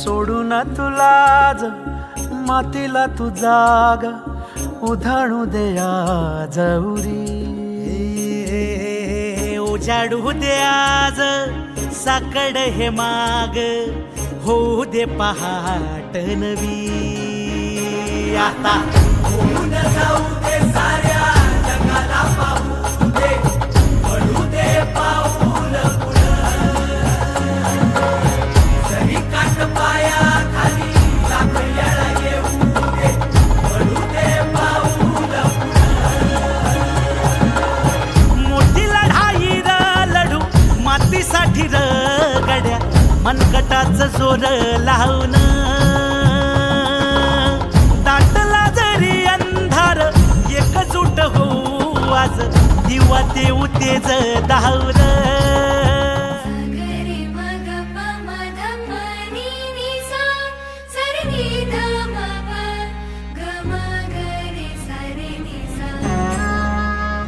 सोडून तुलाज मातीला तू जाग उधाणू दे आज उरी उजाडू दे आज साकड हे माग होऊ दे पहाट नवी आता होऊन जाऊ दे साऱ्या जगाला पाहू दे पडू दे पाऊल जरी काट पाया खाली साखळ्याला येऊ दे पडू दे पाऊल मोठी लढाई र लढू मातीसाठी र गड्या मनगटाच जोर लावून दाटला जरी अंधार एकजूट होऊ आज दिवा देऊ तेज धावून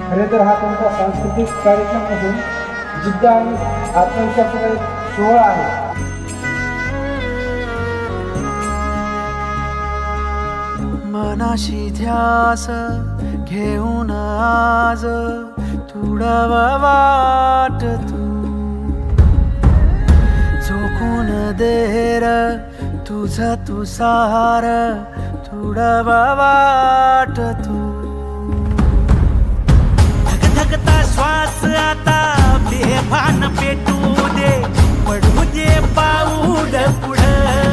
खरे तर हा कोणता सांस्कृतिक कार्यक्रम नसून जिद्द आणि आत्मविश्वासाचा एक सोहळा आहे. मनाशी ध्यास घेऊन आज तुडव वाट तू झोकून देर तुझ तू सार तुडव वाट तू धगधगता श्वास आता बेभान पेटू दे पडू दे पाऊल पुढं